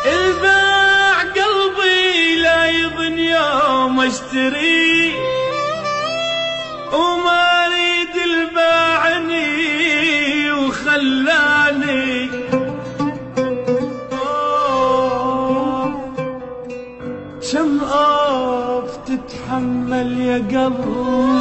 الباع قلبي لا يظن يوم اشتري، وما اريد الباعني وخلاني كم آف تتحمل يا قلبي